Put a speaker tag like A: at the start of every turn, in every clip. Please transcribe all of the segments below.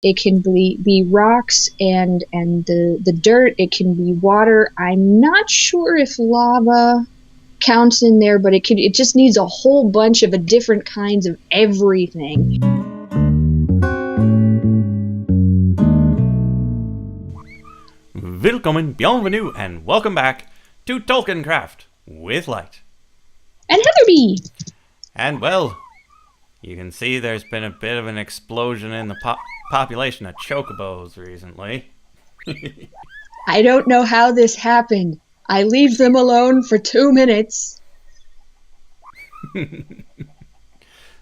A: It can be rocks and the dirt. It can be water. I'm not sure if lava counts in there, but it just needs a whole bunch of different kinds of everything.
B: Willkommen, bienvenue, and welcome back to TolkienCraft with Light.
A: And Heatherbea!
B: And well, you can see there's been a bit of an explosion in the population of chocobos recently.
A: I don't know how this happened. I leave them alone for 2 minutes.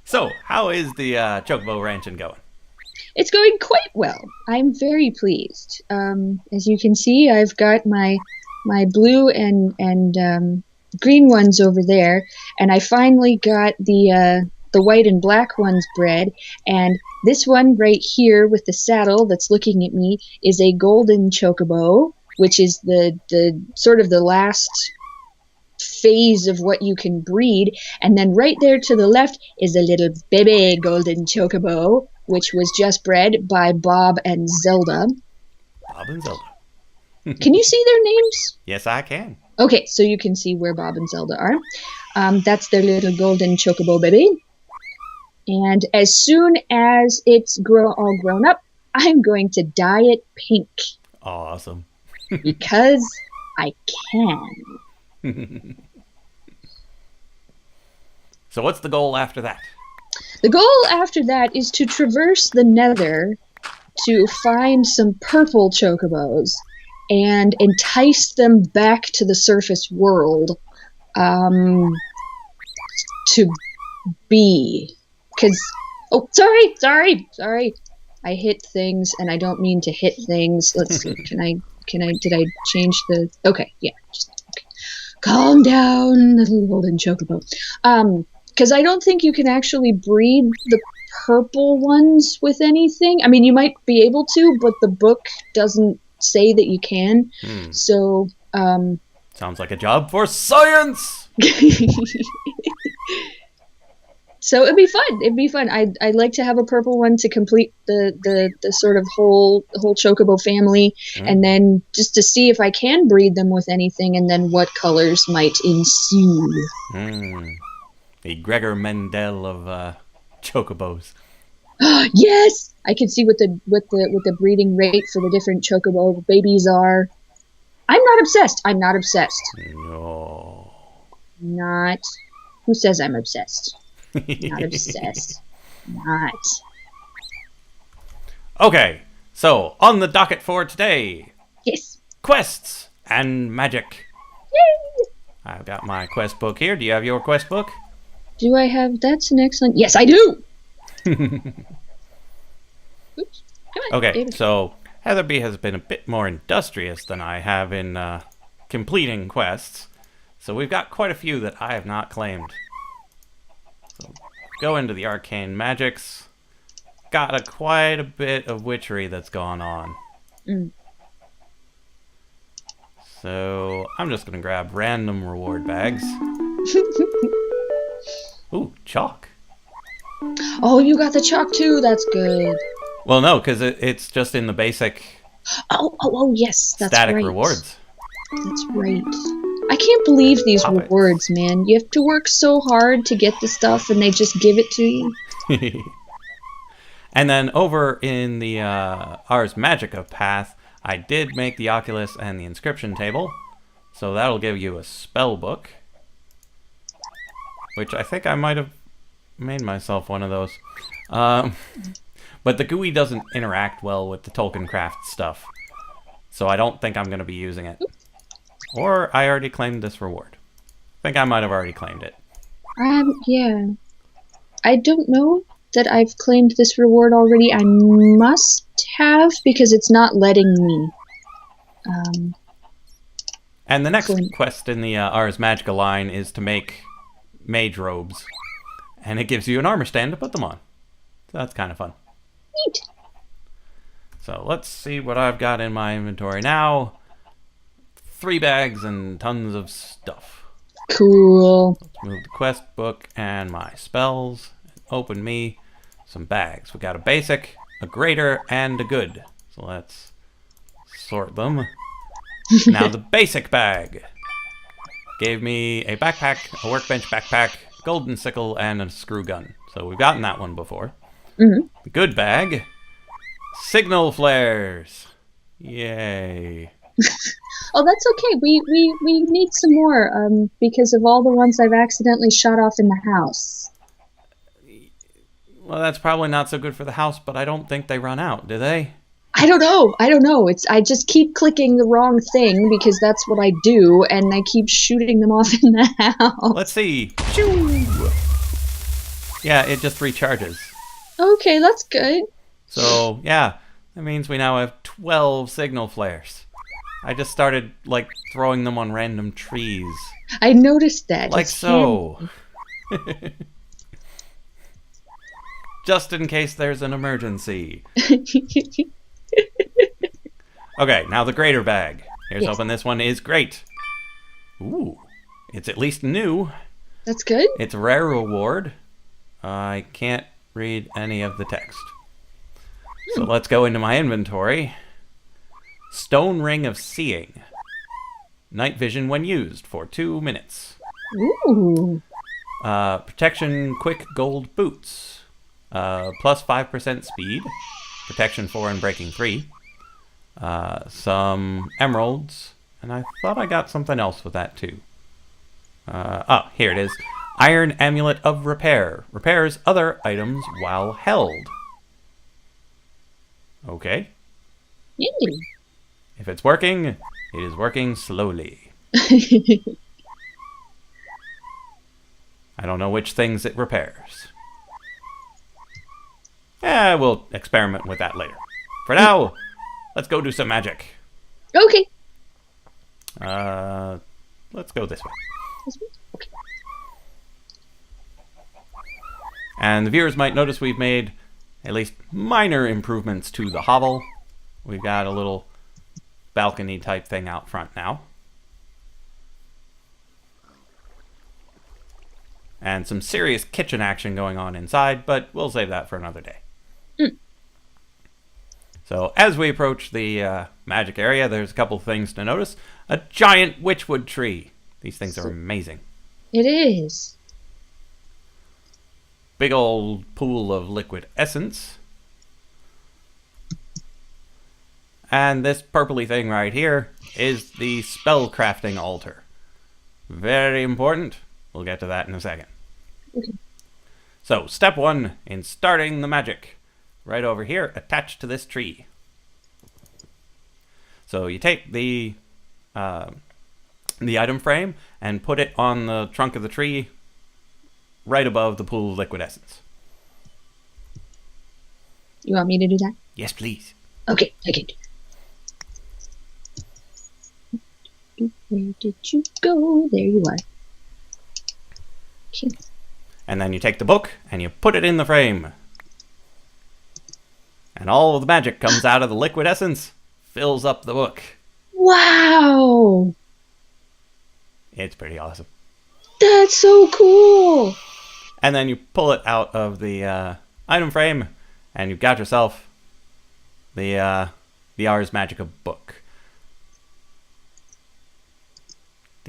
B: So, how is the chocobo ranching going?
A: It's going quite well. I'm very pleased. As you can see, I've got my blue and green ones over there, and I finally got the white and black ones bred. And this one right here with the saddle that's looking at me is a golden chocobo, which is the sort of the last phase of what you can breed. And then right there to the left is a little baby golden chocobo, which was just bred by Bob and Zelda.
B: Bob and Zelda.
A: Can you see their names?
B: Yes, I can.
A: Okay, so you can see where Bob and Zelda are. That's their little golden chocobo baby. And as soon as it's all grown up, I'm going to dye it pink.
B: Awesome.
A: Because I can.
B: So what's the goal after that?
A: The goal after that is to traverse the nether to find some purple chocobos and entice them back to the surface world to be. Because, oh, sorry. I hit things and I don't mean to hit things. Let's see. Did I change the, okay, yeah. Okay. Calm down, little golden chocobo. Because I don't think you can actually breed the purple ones with anything. I mean, you might be able to, but the book doesn't say that you can. So,
B: sounds like a job for science!
A: So it'd be fun. I'd like to have a purple one to complete the sort of whole chocobo family, and then just to see if I can breed them with anything, and then what colors might ensue.
B: The Gregor Mendel of chocobos.
A: Yes, I can see what the breeding rate for the different chocobo babies are. I'm not obsessed.
B: No.
A: Not. Who says I'm obsessed? Not obsessed. Not.
B: Okay, so on the docket for today.
A: Yes.
B: Quests and magic.
A: Yay!
B: I've got my quest book here. Do you have your quest book?
A: Do I have? That's an excellent. Yes, I do. Oops. Come on,
B: okay,
A: David.
B: So Heatherbea has been a bit more industrious than I have in completing quests. So we've got quite a few that I have not claimed. So go into the arcane magics. Got quite a bit of witchery that's gone on. So I'm just going to grab random reward bags. Ooh, chalk.
A: Oh, you got the chalk too. That's good.
B: Well, no, because it's just in the basic
A: Oh, yes, that's
B: static
A: right.
B: rewards.
A: That's right. I can't believe these
B: Pop it.
A: rewards, man. You have to work so hard to get the stuff, and they just give it to you.
B: And then over in the Ars Magica path, I did make the Oculus and the inscription table. So that'll give you a spell book. Which I think I might have made myself one of those. But the GUI doesn't interact well with the TolkienCraft stuff. So I don't think I'm going to be using it. Or I already claimed this reward. I think I might have already claimed it.
A: Yeah. I don't know that I've claimed this reward already. I must have, because it's not letting me.
B: And the next
A: Cool.
B: quest in the Ars Magica line is to make mage robes. And it gives you an armor stand to put them on. So that's kind of fun.
A: Neat.
B: So let's see what I've got in my inventory now. 3 bags and tons of stuff.
A: Cool.
B: Let's move the quest book and my spells. And open me some bags. We got a basic, a greater, and a good. So let's sort them. Now the basic bag gave me a backpack, a workbench backpack, golden sickle, and a screw gun. So we've gotten that one before.
A: Mm-hmm.
B: The good bag, signal flares. Yay.
A: Oh, that's okay. We need some more because of all the ones I've accidentally shot off in the house.
B: Well, that's probably not so good for the house, but I don't think they run out, do they?
A: I don't know. I just keep clicking the wrong thing because that's what I do, and I keep shooting them off in the house.
B: Let's see. Shoo! Yeah, it just recharges.
A: Okay, that's good.
B: So, yeah, that means we now have 12 signal flares. I just started, like, throwing them on random trees.
A: I noticed that.
B: Like so. Just in case there's an emergency. Okay, now the greater bag. Here's hoping this one is great. Ooh, it's at least new.
A: That's good.
B: It's a rare reward. I can't read any of the text. So let's go into my inventory. Stone Ring of Seeing. Night vision when used for 2 minutes.
A: Ooh.
B: Protection Quick Gold Boots. Plus 5% speed. Protection 4 and breaking 3. Some emeralds. And I thought I got something else with that too. Here it is. Iron Amulet of Repair. Repairs other items while held. Okay.
A: Yay.
B: If it's working, it is working slowly. I don't know which things it repairs. We'll experiment with that later. For now, let's go do some magic.
A: Okay.
B: Let's go this way.
A: Okay.
B: And the viewers might notice we've made at least minor improvements to the hovel. We've got a little balcony type thing out front now. And some serious kitchen action going on inside, but we'll save that for another day. So as we approach the magic area, there's a couple things to notice. A giant witchwood tree. These things are amazing.
A: It is.
B: Big old pool of liquid essence. And this purpley thing right here is the spell crafting altar. Very important. We'll get to that in a second.
A: Okay.
B: So, step 1 in starting the magic. Right over here, attached to this tree. So you take the item frame and put it on the trunk of the tree right above the pool of liquid essence.
A: You want me to do that?
B: Yes, please.
A: Okay, I can do. Where did you go? There you are. Okay.
B: And then you take the book and you put it in the frame. And all of the magic comes out of the liquid essence, fills up the book.
A: Wow!
B: It's pretty awesome.
A: That's so cool!
B: And then you pull it out of the item frame, and you've got yourself the Ars Magica book.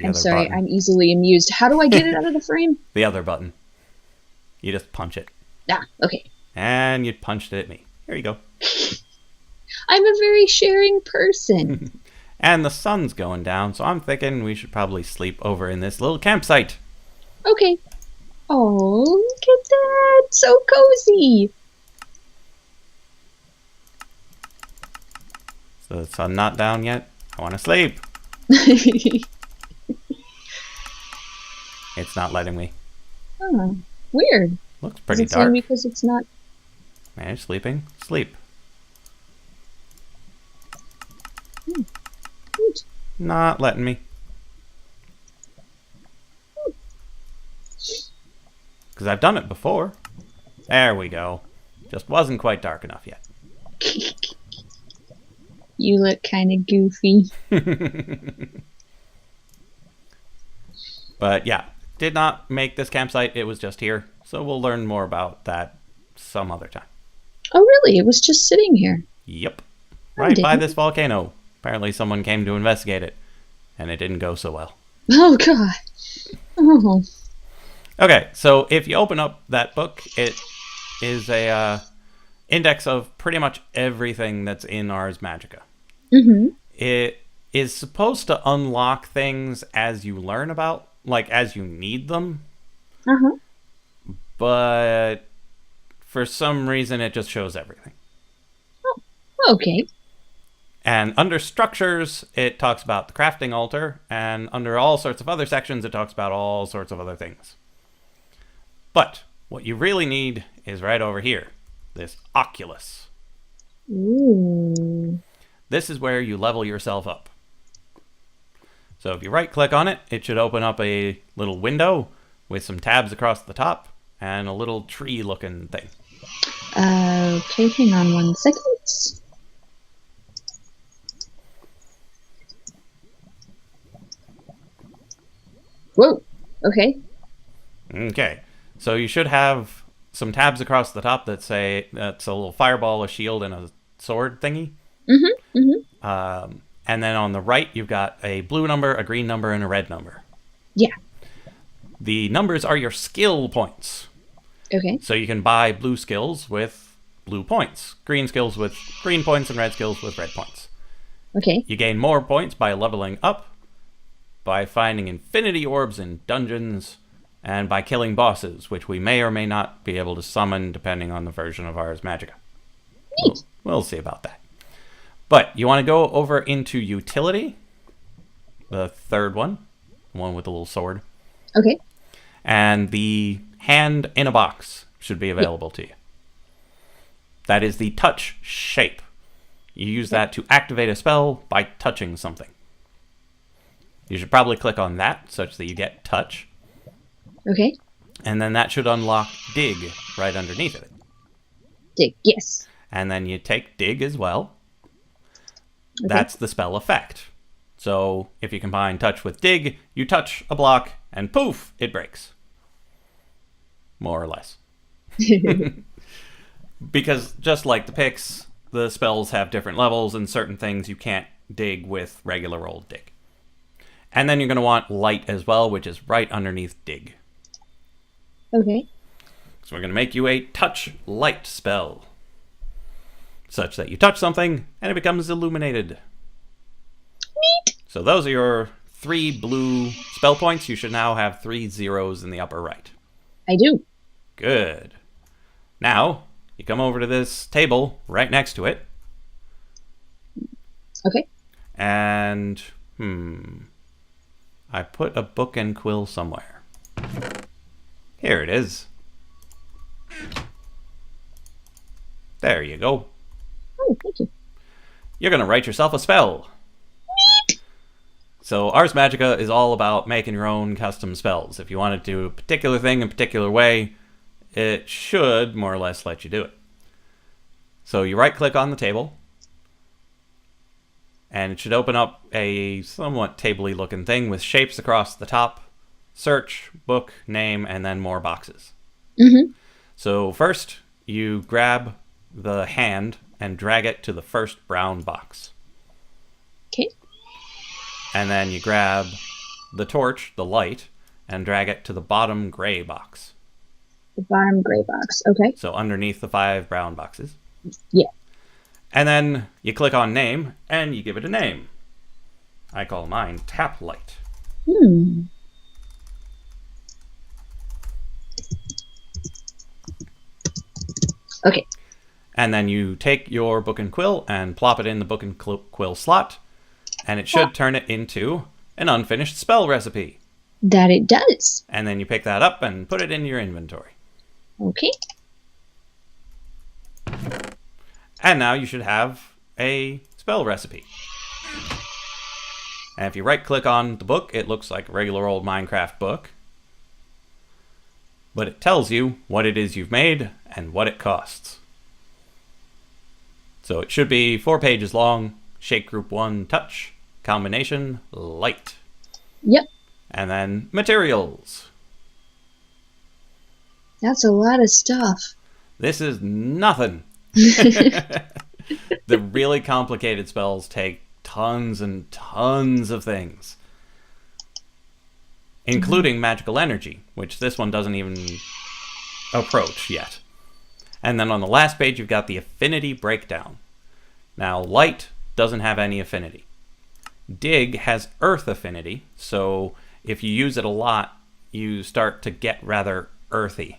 A: I'm sorry, button. I'm easily amused. How do I get it out of the frame?
B: The other button. You just punch it.
A: Ah, okay.
B: And you punched it at me. Here you go.
A: I'm a very sharing person.
B: And the sun's going down, so I'm thinking we should probably sleep over in this little campsite.
A: Okay. Oh, look at that. So cozy.
B: So the sun not down yet? I want to sleep. It's not letting me.
A: Oh, weird.
B: Looks pretty
A: Is it
B: dark.
A: saying because it's not...
B: Man, you're sleeping. Sleep. Not letting me. Because I've done it before. There we go. Just wasn't quite dark enough yet.
A: You look kind of goofy.
B: But yeah, did not make this campsite. It was just here. So we'll learn more about that some other time.
A: Oh, really? It was just sitting here.
B: Yep.
A: Oh,
B: Right by
A: didn't
B: this volcano. Apparently someone came to investigate it, and it didn't go so well.
A: Oh, God. Oh.
B: Okay, so if you open up that book, it is a index of pretty much everything that's in Ars Magica.
A: Mm-hmm.
B: It is supposed to unlock things as you learn about, like as you need them,
A: Uh-huh.
B: but for some reason it just shows everything.
A: Oh, okay.
B: And under structures, it talks about the crafting altar, and under all sorts of other sections, it talks about all sorts of other things. But what you really need is right over here, this oculus.
A: Ooh.
B: This is where you level yourself up. So if you right click on it, it should open up a little window with some tabs across the top and a little tree looking thing.
A: Okay, hang on 1 second. Whoa. Okay.
B: Okay. So you should have some tabs across the top that say that's a little fireball, a shield, and a sword thingy.
A: Mm-hmm. Mm-hmm.
B: And then on the right, you've got a blue number, a green number, and a red number.
A: Yeah.
B: The numbers are your skill points.
A: Okay.
B: So you can buy blue skills with blue points, green skills with green points, and red skills with red points.
A: Okay.
B: You gain more points by leveling up, by finding infinity orbs in dungeons, and by killing bosses, which we may or may not be able to summon depending on the version of Ars Magica. We'll see about that. But you want to go over into utility, the third one, the one with the little sword.
A: Okay.
B: And the hand in a box should be available to you. That is the touch shape. You use that to activate a spell by touching something. You should probably click on that such that you get touch.
A: Okay.
B: And then that should unlock dig right underneath it.
A: Dig. Yes.
B: And then you take dig as well.
A: Okay.
B: That's the spell effect. So if you combine touch with dig, you touch a block and poof, it breaks. More or less. Because just like the picks, the spells have different levels and certain things you can't dig with regular old dig. And then you're going to want light as well, which is right underneath dig.
A: Okay.
B: So we're going to make you a touch light spell. Such that you touch something and it becomes illuminated.
A: Neat.
B: So those are your 3 blue spell points. You should now have 3 zeros in the upper right.
A: I do.
B: Good. Now, you come over to this table right next to it.
A: Okay.
B: And, I put a book and quill somewhere. Here it is. There you go.
A: Oh, thank you.
B: You're going to write yourself a spell. So Ars Magica is all about making your own custom spells. If you want to do a particular thing in a particular way, it should more or less let you do it. So you right-click on the table, and it should open up a somewhat table-y looking thing with shapes across the top, search, book, name, and then more boxes.
A: Mm-hmm.
B: So first, you grab the hand and drag it to the first brown box.
A: Okay.
B: And then you grab the torch, the light, and drag it to the bottom gray box.
A: The bottom gray box. Okay.
B: So underneath the 5 brown boxes.
A: Yeah.
B: And then you click on name, and you give it a name. I call mine Tap Light.
A: Okay.
B: And then you take your book and quill and plop it in the book and quill slot, and it should turn it into an unfinished spell recipe.
A: That it does.
B: And then you pick that up and put it in your inventory.
A: Okay.
B: And now you should have a spell recipe. And if you right-click on the book, it looks like a regular old Minecraft book. But it tells you what it is you've made and what it costs. So it should be 4 pages long, shake group 1 touch, combination light.
A: Yep.
B: And then materials.
A: That's a lot of stuff.
B: This is nothing. The really complicated spells take tons and tons of things, including magical energy, which this one doesn't even approach yet. And then on the last page, you've got the affinity breakdown. Now, light doesn't have any affinity. Dig has earth affinity, so if you use it a lot, you start to get rather earthy.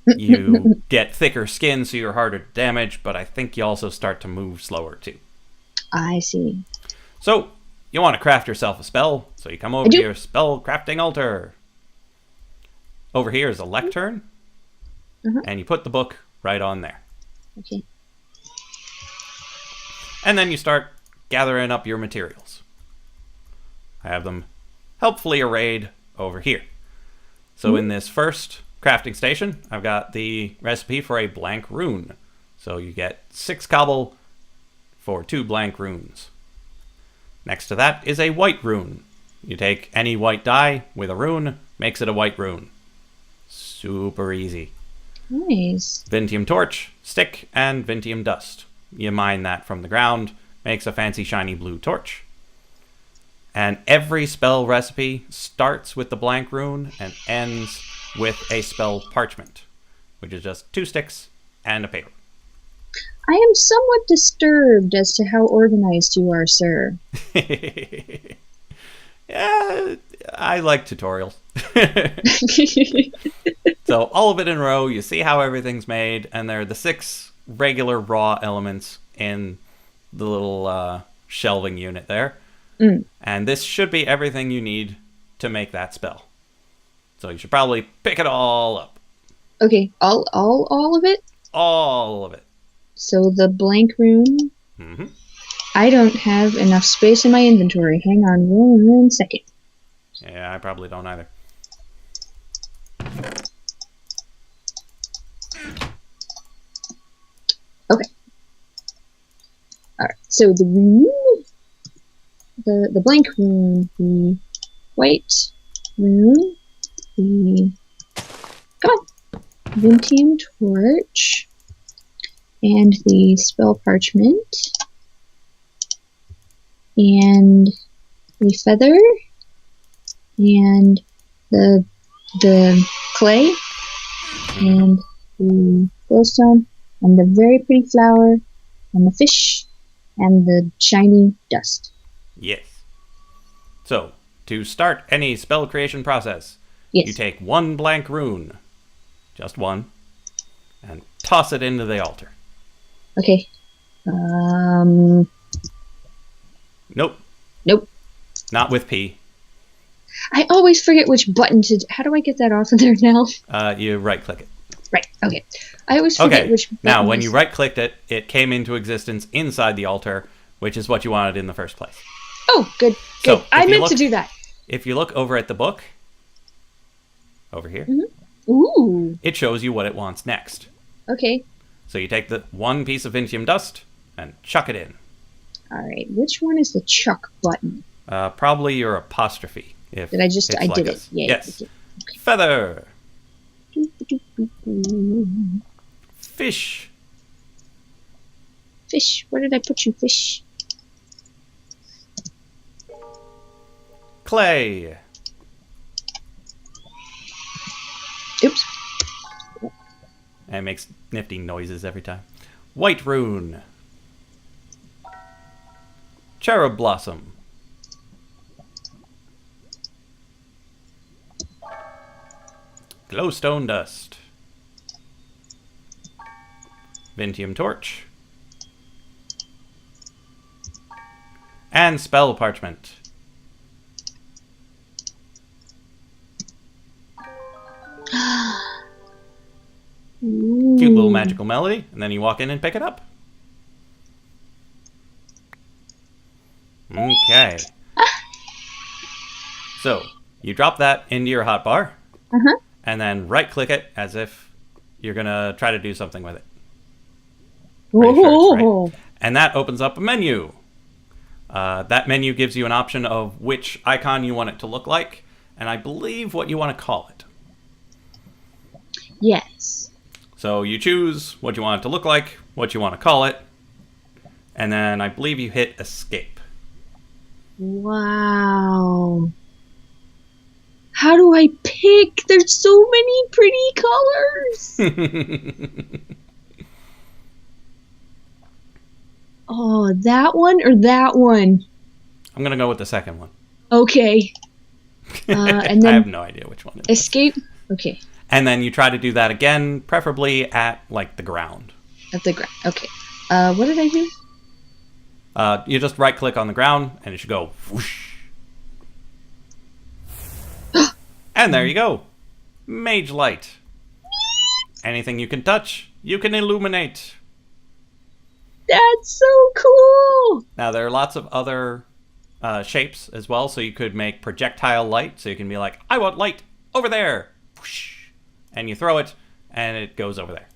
B: You get thicker skin, so you're harder to damage, but I think you also start to move slower, too.
A: I see.
B: So, you want to craft yourself a spell, so you come over to your spell crafting altar. Over here is a lectern, and you put the book right on there.
A: Okay.
B: And then you start gathering up your materials. I have them helpfully arrayed over here. So in this first crafting station, I've got the recipe for a blank rune. So you get 6 cobble for 2 blank runes. Next to that is a white rune. You take any white die with a rune, makes it a white rune. Super easy.
A: Nice.
B: Vintium torch, stick, and Vintium dust. You mine that from the ground, makes a fancy shiny blue torch. And every spell recipe starts with the blank rune and ends with a spell parchment, which is just 2 sticks and a paper.
A: I am somewhat disturbed as to how organized you are, sir.
B: Yeah, I like tutorials. So all of it in a row, you see how everything's made, and there are the 6 regular raw elements in the little shelving unit there. And this should be everything you need to make that spell. So you should probably pick it all up.
A: Okay, all of it?
B: All of it.
A: So the blank rune. I don't have enough space in my inventory. Hang on 1 second.
B: Yeah, I probably don't either.
A: Okay. Alright, so the rune, the blank rune, the white rune, the, come on, Vintium torch, and the spell parchment, and the feather, and the clay, and the glowstone, and the very pretty flower, and the fish, and the shiny dust.
B: Yes. So, to start any spell creation process,
A: Yes.
B: you take 1 blank rune, just 1, and toss it into the altar.
A: Okay.
B: Nope.
A: Nope.
B: Not with P.
A: I always forget which button to... How do I get that off of there now?
B: You right-click it.
A: Right, okay. I always forget which button.
B: Now, when you right-clicked it, it came into existence inside the altar, which is what you wanted in the first place.
A: Oh, good.
B: So,
A: I meant to do that.
B: If you look over at the book, over here,
A: Ooh.
B: it shows you what it wants next.
A: Okay.
B: So you take the 1 piece of Vintium dust and chuck it in.
A: Alright, which one is the chuck button?
B: Probably your apostrophe. If
A: Did I just...
B: it's
A: I
B: like
A: did
B: us.
A: it. Yeah.
B: Yes.
A: Okay.
B: Feather. Fish.
A: Fish. Where did I put you, fish?
B: Clay.
A: Oops.
B: And it makes nifty noises every time. White rune. Cherub blossom. Glowstone dust. Vintium torch. And spell parchment. Cute little magical melody, and then you walk in and pick it up. Okay. So, you drop that into your hotbar, and then right-click it as if you're going to try to do something with it. Pretty sure it's right. And that opens up a menu. That menu gives you an option of which icon you want it to look like, and I believe what you want to call it.
A: Yes.
B: So you choose what you want it to look like, what you want to call it, and then I believe you hit escape.
A: Wow. How do I pick? There's so many pretty colors. Oh, that one or that one?
B: I'm going to go with the second one.
A: Okay. And then
B: I have no idea which one it is.
A: Escape? Okay.
B: And then you try to do that again, preferably at, like, the ground.
A: At the ground. Okay. What did I do?
B: You just right-click on the ground, and it should go whoosh. And there you go. Mage Light. Anything you can touch, you can illuminate.
A: That's so cool!
B: Now, there are lots of other shapes as well, so you could make projectile light, so you can be like, I want light over there. Whoosh. And you throw it, and it goes over there.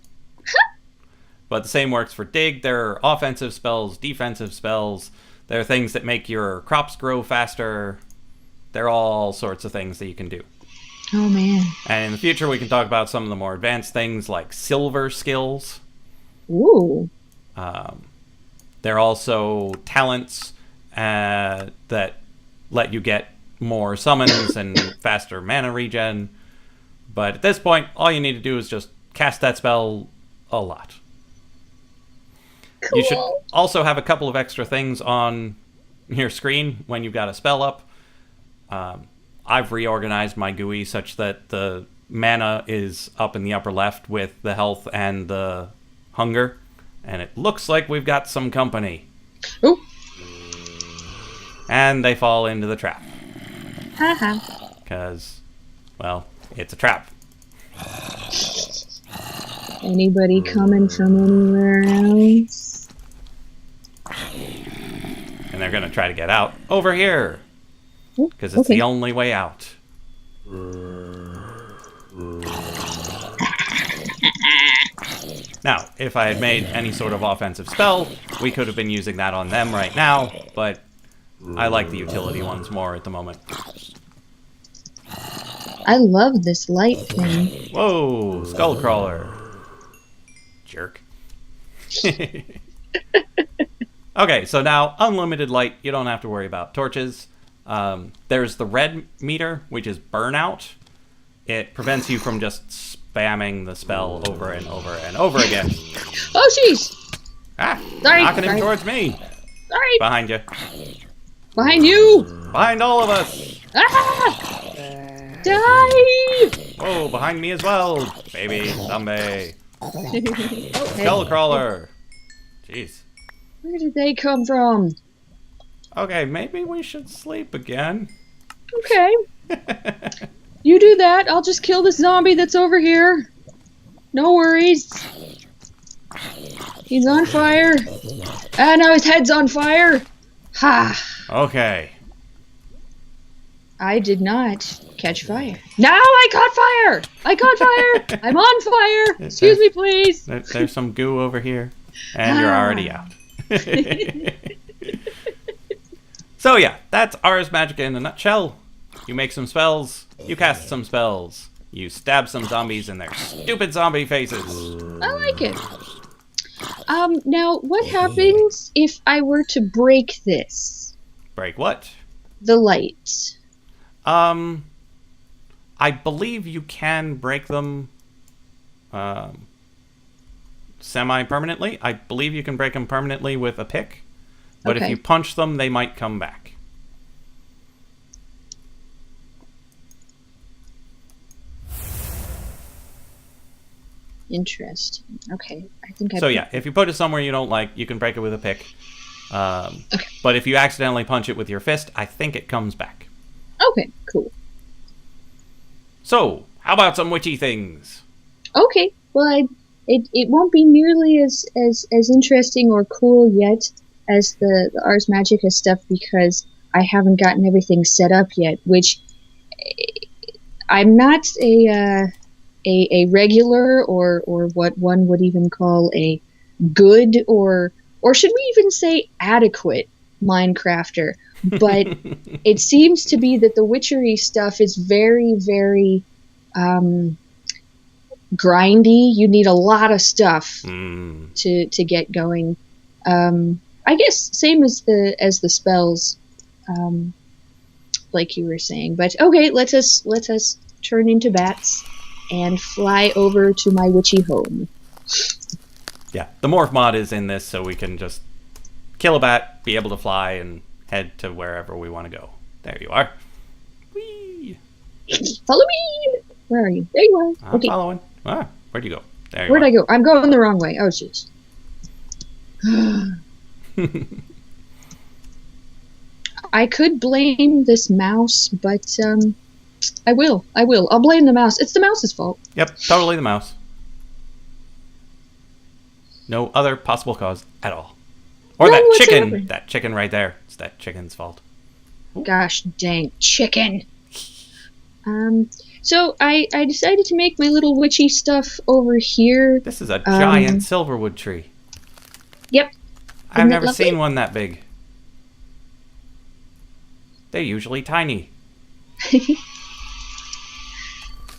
B: But the same works for dig. There are offensive spells, defensive spells. There are things that make your crops grow faster. There are all sorts of things that you can do.
A: Oh, man.
B: And in the future, we can talk about some of the more advanced things like silver skills.
A: Ooh.
B: There are also talents that let you get more summons and faster mana regen. But at this point, all you need to do is just cast that spell a lot.
A: Cool.
B: You should also have a couple of extra things on your screen when you've got a spell up. I've reorganized my GUI such that the mana is up in the upper left with the health and the hunger. And it looks like we've got some company.
A: Ooh.
B: And they fall into the trap.
A: Haha.
B: Because, well, it's a trap.
A: Anybody coming from anywhere else?
B: And they're going to try to get out over here. Because it's the only way out. Now, if I had made any sort of offensive spell, we could have been using that on them right now, but I like the utility ones more at the moment.
A: I love this light thing.
B: Whoa, Skullcrawler. Jerk. Okay, so now, unlimited light, you don't have to worry about torches. There's the red meter, which is burnout. It prevents you from just spamming the spell over and over and over again.
A: Oh, jeez!
B: Ah,
A: Sorry,
B: knocking him
A: sorry.
B: towards me.
A: Sorry!
B: Behind you.
A: Behind you!
B: Behind all of us.
A: Ah! Die!
B: Whoa, behind me as well. Baby zombie.
A: Okay.
B: Skullcrawler. Jeez.
A: Where did they come from?
B: Okay, maybe we should sleep again.
A: Okay. You do that. I'll just kill this zombie that's over here. No worries. He's on fire. Ah, now his head's on fire. Ha!
B: Okay.
A: I did not catch fire. Now I caught fire! I caught fire! I'm on fire! Excuse me, please!
B: There's some goo over here. And you're already out. So yeah, that's Ars Magica in a nutshell. You make some spells, you cast some spells, you stab some zombies in their stupid zombie faces.
A: I like it. Now, what happens if I were to break this?
B: Break what?
A: The light.
B: I believe you can break them semi-permanently. I believe you can break them permanently with a pick. But if
A: Okay.
B: you punch them, they might come back.
A: Interesting. Okay, I think I.
B: So yeah, if you put it somewhere you don't like, you can break it with a pick. But if you accidentally punch it with your fist, I think it comes back.
A: Okay, cool.
B: So, how about some witchy things?
A: Okay, well, it won't be nearly as interesting or cool yet as the Ars Magica stuff because I haven't gotten everything set up yet. Which I'm not a regular or what one would even call a good or should we even say adequate Minecrafter. But it seems to be that the witchery stuff is very, very grindy. You need a lot of stuff
B: Mm.
A: to get going. I guess same as the spells, like you were saying. But okay, let us turn into bats and fly over to my witchy home.
B: Yeah, the morph mod is in this, so we can just kill a bat, be able to fly, and head to wherever we want to go. There you are. Whee!
A: Follow me. Where are you? There you are.
B: I'm
A: Okay.
B: following. Ah, where'd you go? There you
A: Where'd
B: are.
A: I go? I'm going the wrong way. Oh, jeez. I could blame this mouse, but I will. I'll blame the mouse. It's the mouse's fault.
B: Yep, totally the mouse. No other possible cause at all. Or
A: None
B: that
A: whatsoever.
B: chicken. That chicken right there. It's that chicken's fault.
A: Gosh dang chicken. So I decided to make my little witchy stuff over here.
B: This is a giant silverwood tree.
A: Yep.
B: I've
A: Isn't it
B: never
A: lovely?
B: seen one that big. They're usually tiny.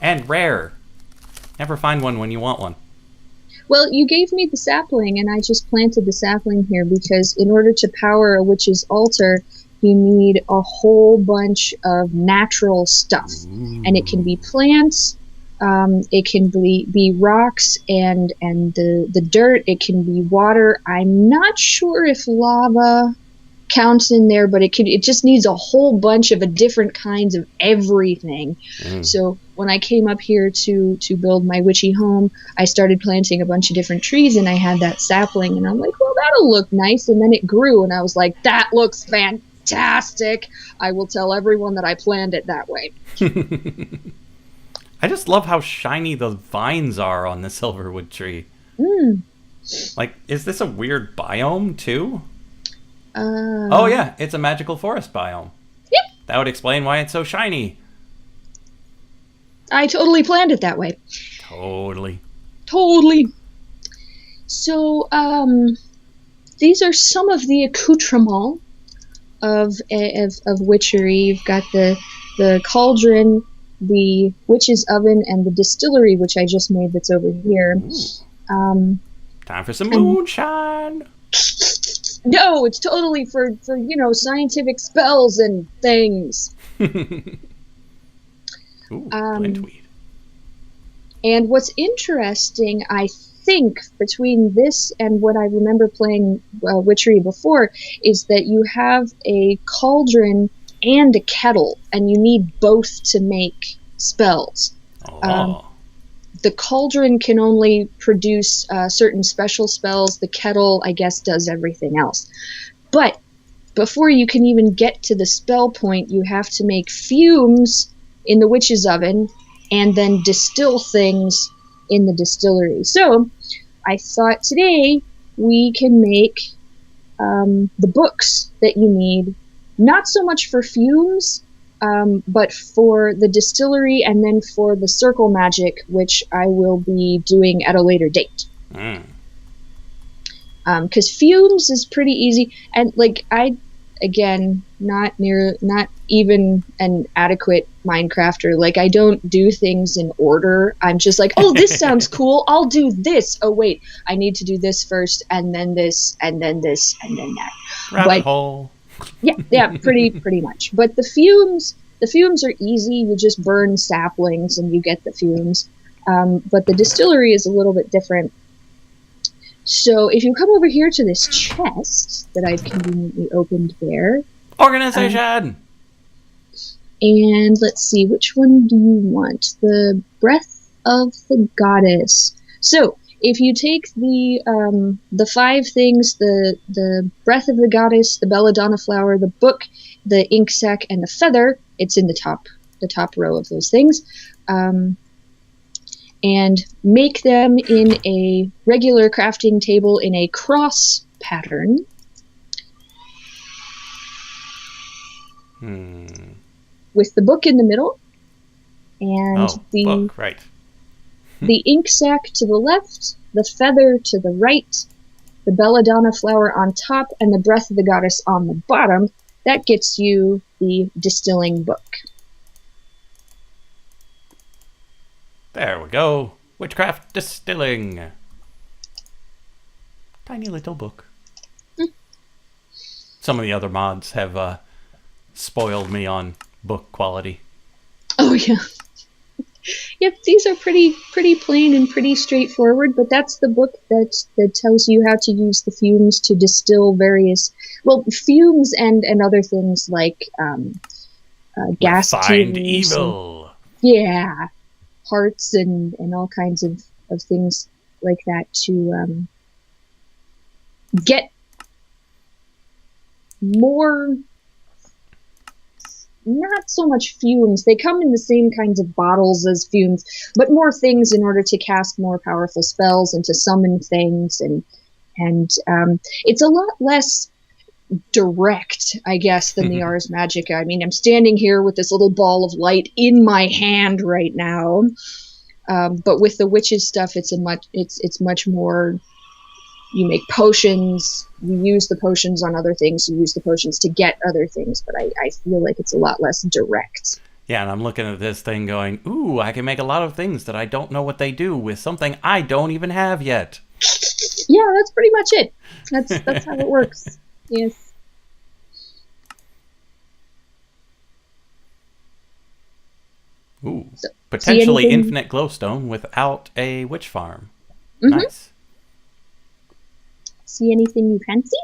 B: And rare. Never find one when you want one.
A: Well, you gave me the sapling, and I just planted the sapling here because in order to power a witch's altar, you need a whole bunch of natural stuff.
B: Ooh.
A: And it can be plants, it can be rocks and the dirt, it can be water. I'm not sure if lava counts in there, but it just needs a whole bunch of different kinds of everything. So when I came up here to build my witchy home, I started planting a bunch of different trees, and I had that sapling, and I'm like, well, that'll look nice. And then it grew, and I was like, that looks fantastic. I will tell everyone that I planned it that way.
B: I just love how shiny the vines are on the silverwood tree. Like, is this a weird biome too? Oh yeah, it's a magical forest biome.
A: Yep.
B: That would explain why it's so shiny.
A: I totally planned it that way.
B: Totally.
A: So, these are some of the accoutrements of witchery. You've got the cauldron, the witch's oven, and the distillery, which I just made that's over here.
B: Time for some moonshine.
A: No, it's totally for scientific spells and things.
B: Ooh, glintweed.
A: And what's interesting, I think, between this and what I remember playing witchery before, is that you have a cauldron and a kettle, and you need both to make spells. The cauldron can only produce certain special spells. The kettle, I guess, does everything else. But before you can even get to the spell point, you have to make fumes in the witch's oven and then distill things in the distillery. So I thought today we can make the books that you need, not so much for fumes, but for the distillery and then for the circle magic, which I will be doing at a later date. Because fumes is pretty easy, and not even an adequate Minecrafter. I don't do things in order. I'm just like, oh, this sounds cool, I'll do this. Oh wait, I need to do this first, and then this, and then this, and then that.
B: Rabbit hole.
A: Yeah, pretty much. But the fumes are easy. You just burn saplings and you get the fumes. But the distillery is a little bit different. So if you come over here to this chest that I've conveniently opened there.
B: Organization!
A: And let's see, which one do you want? The Breath of the Goddess. So if you take the 5 things, the Breath of the Goddess, the belladonna flower, the book, the ink sac, and the feather, it's in the top row of those things, and make them in a regular crafting table in a cross pattern. With the book in the middle, and
B: book, right.
A: The ink sac to the left, the feather to the right, the belladonna flower on top, and the breath of the goddess on the bottom. That gets you the distilling book.
B: There we go. Witchcraft Distilling. Tiny little book. Some of the other mods have spoiled me on book quality.
A: Oh yeah. Yep, these are pretty plain and pretty straightforward, but that's the book that tells you how to use the fumes to distill various, fumes and other things like gas
B: Find
A: tubes.
B: evil.
A: Yeah, hearts and all kinds of things like that to get more. Not so much fumes. They come in the same kinds of bottles as fumes, but more things in order to cast more powerful spells and to summon things, and it's a lot less direct, I guess, than the Ars Magica. I mean, I'm standing here with this little ball of light in my hand right now, but with the witches stuff, it's much more. You make potions, you use the potions on other things, you use the potions to get other things, but I feel like it's a lot less direct.
B: Yeah, and I'm looking at this thing going, ooh, I can make a lot of things that I don't know what they do with something I don't even have yet.
A: Yeah, that's pretty much it. That's how it works. Yes.
B: Ooh, so, potentially infinite glowstone without a witch farm. Mm-hmm. Nice.
A: See anything you fancy?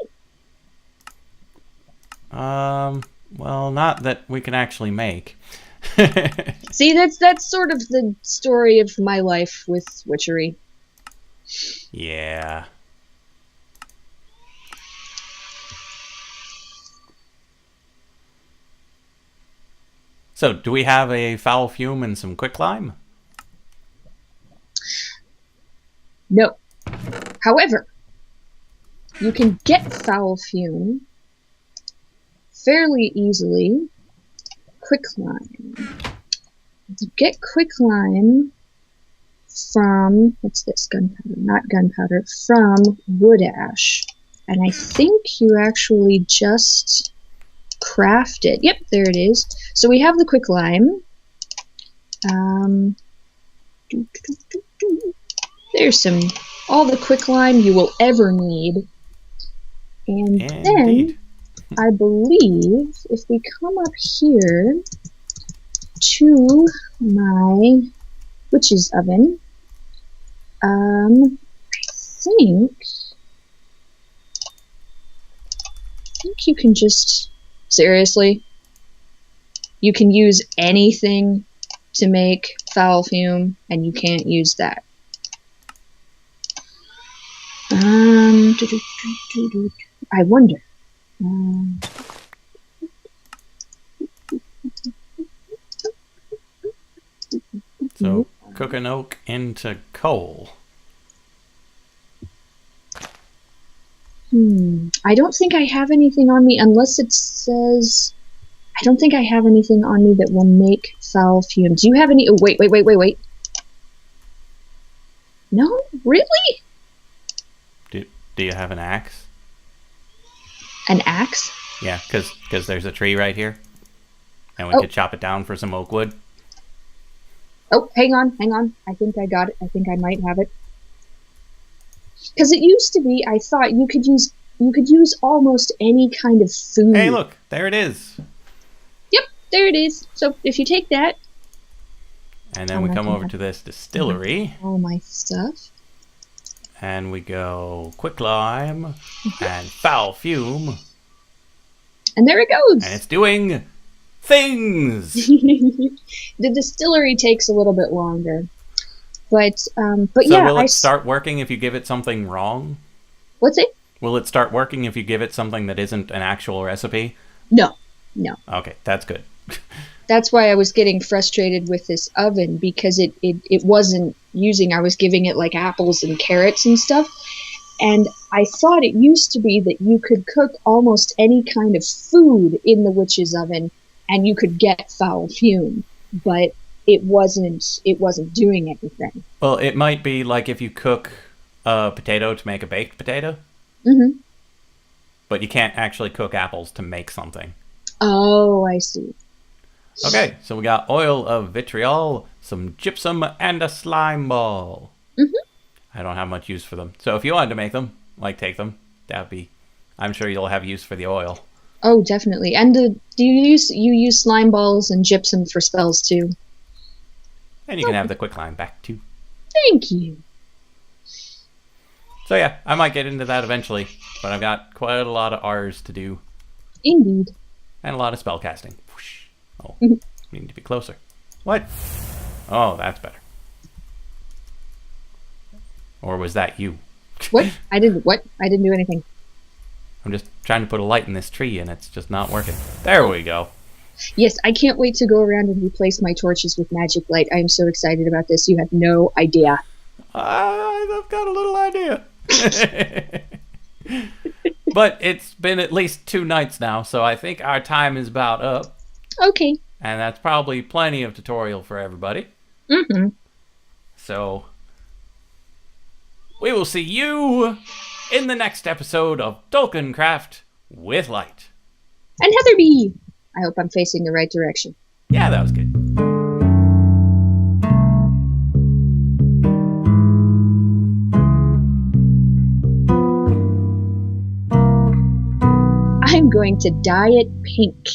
B: Well, not that we can actually make.
A: See, that's sort of the story of my life with witchery.
B: Yeah. So, do we have a foul fume and some quicklime?
A: No. However, you can get foul fume fairly easily. Quicklime. You get quicklime from, what's this, gunpowder? Not gunpowder, from wood ash. And I think you actually just craft it. Yep, there it is. So we have the quicklime. There's all the quicklime you will ever need. And then, I believe, if we come up here to my witch's oven, I think you can just, seriously, you can use anything to make foul fume, and you can't use that. I wonder.
B: So, cook an oak into coal.
A: I don't think I have anything on me unless it says... I don't think I have anything on me that will make foul fume. Do you have any... Oh, wait. No? Really?
B: Do you have an axe?
A: An axe?
B: Yeah, because there's a tree right here. And we could chop it down for some oak wood.
A: Oh, hang on. I think I got it. I think I might have it. Because it used to be, I thought you could use almost any kind of food.
B: Hey, look, there it is.
A: Yep, there it is. So if you take that,
B: and then we come over to this distillery.
A: All my stuff.
B: And we go quicklime and foul fume.
A: And there it goes.
B: And it's doing things.
A: The distillery takes a little bit longer. But
B: so
A: yeah.
B: Will it start working if you give it something wrong?
A: What's it?
B: Will it start working if you give it something that isn't an actual recipe?
A: No.
B: Okay, that's good.
A: That's why I was getting frustrated with this oven, because it wasn't using, I was giving it like apples and carrots and stuff. And I thought it used to be that you could cook almost any kind of food in the witch's oven and you could get foul fume, but it wasn't doing anything.
B: Well, it might be like if you cook a potato to make a baked potato.
A: Mm-hmm.
B: But you can't actually cook apples to make something.
A: Oh, I see.
B: Okay, so we got oil of vitriol, some gypsum, and a slime ball. I don't have much use for them. So if you wanted to make them, like take them, that'd be... I'm sure you'll have use for the oil.
A: Oh, definitely. And do you use slime balls and gypsum for spells too?
B: And you can have the quicklime back too.
A: Thank you.
B: So yeah, I might get into that eventually, but I've got quite a lot of R's to do.
A: Indeed.
B: And a lot of spell casting. Oh, need to be closer. What? Oh, that's better. Or was that you?
A: What? I didn't do anything.
B: I'm just trying to put a light in this tree and it's just not working. There we go.
A: Yes, I can't wait to go around and replace my torches with magic light. I am so excited about this. You have no idea.
B: I've got a little idea. But it's been at least 2 nights now, so I think our time is about up.
A: Okay.
B: And that's probably plenty of tutorial for everybody. So we will see you in the next episode of TolkienCraft with Light.
A: And Heatherbea! I hope I'm facing the right direction.
B: Yeah, that was good.
A: I'm going to dye it pink.